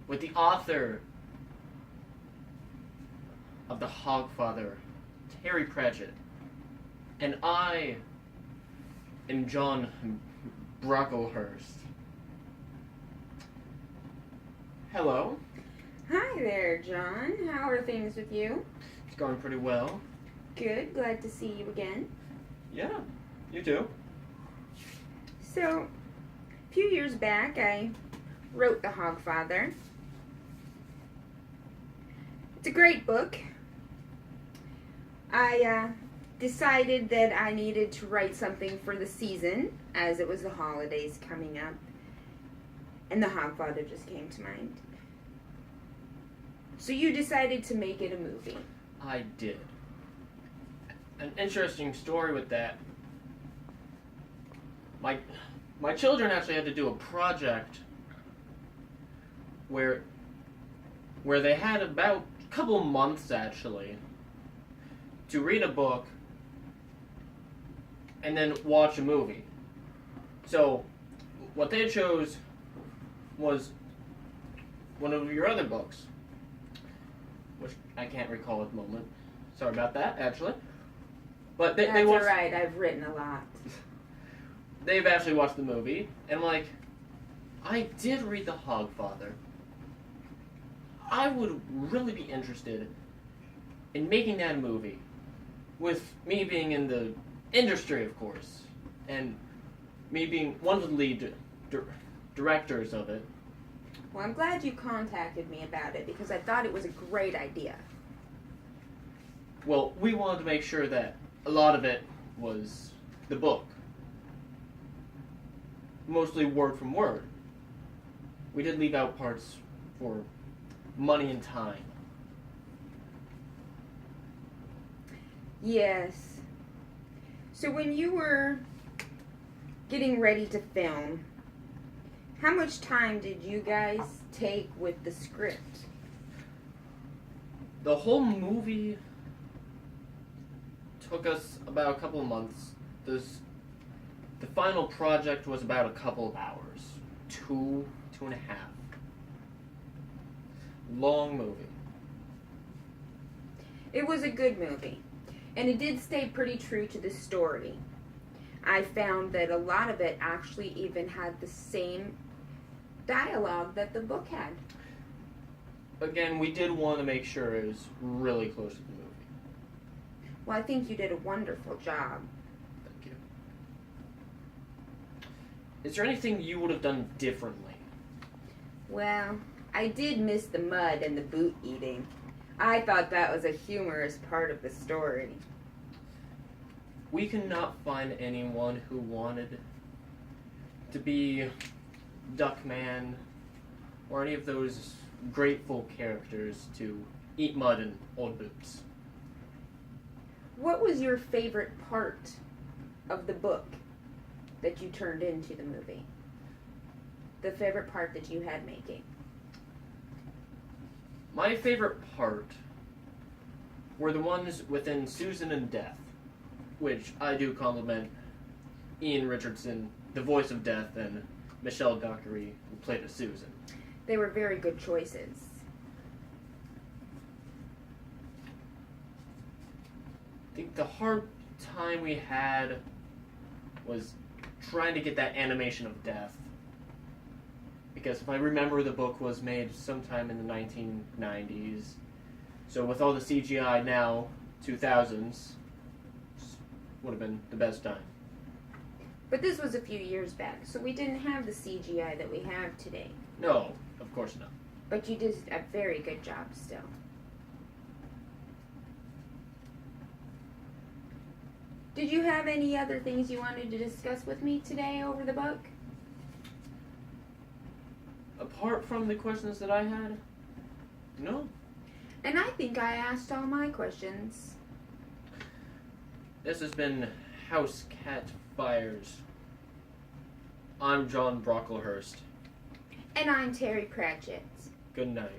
with the author of The Hogfather, Terry Pratchett. And I am John Brocklehurst. Hello. Hi there, John. How are things with you? It's going pretty well. Good. Glad to see you again. Yeah, you too. So, a few years back, I wrote The Hogfather. It's a great book. I decided that I needed to write something for the season, as it was the holidays coming up. And The Hogfather just came to mind. So you decided to make it a movie. I did. An interesting story with that. My children actually had to do a project where they had about a couple months actually to read a book and then watch a movie. So what they chose was one of your other books, which I can't recall at the moment. Sorry about that, actually. But That's they watched, alright, I've written a lot. They've actually watched the movie, and like, I did read The Hogfather. I would really be interested in making that a movie, with me being in the industry, of course, and me being one of the lead directors of it. Well, I'm glad you contacted me about it because I thought it was a great idea. Well, we wanted to make sure that a lot of it was the book. Mostly word from word. We did leave out parts for money and time. Yes. So when you were getting ready to film, how much time did you guys take with the script? The whole movie took us about a couple of months. The final project was about a couple of hours. Two and a half. Long movie. It was a good movie, and it did stay pretty true to the story. I found that a lot of it actually even had the same dialogue that the book had. Again, we did want to make sure it was really close to the movie. Well, I think you did a wonderful job. Thank you. Is there anything you would have done differently? Well, I did miss the mud and the boot eating. I thought that was a humorous part of the story. We could not find anyone who wanted to be Duckman or any of those grateful characters to eat mud and old boots. What was your favorite part of the book that you turned into the movie? The favorite part that you had making? My favorite part were the ones within Susan and Death, which I do compliment Ian Richardson, the voice of Death, and Michelle Dockery, who played as Susan. They were very good choices. I think the hard time we had was trying to get that animation of death. Because if I remember, the book was made sometime in the 1990s. So with all the CGI now, 2000s, would have been the best time. But this was a few years back, so we didn't have the CGI that we have today. No, of course not. But you did a very good job still. Did you have any other things you wanted to discuss with me today over the book? Apart from the questions that I had, no. And I think I asked all my questions. This has been House Cat Fires. I'm John Brocklehurst. And I'm Terry Pratchett. Good night.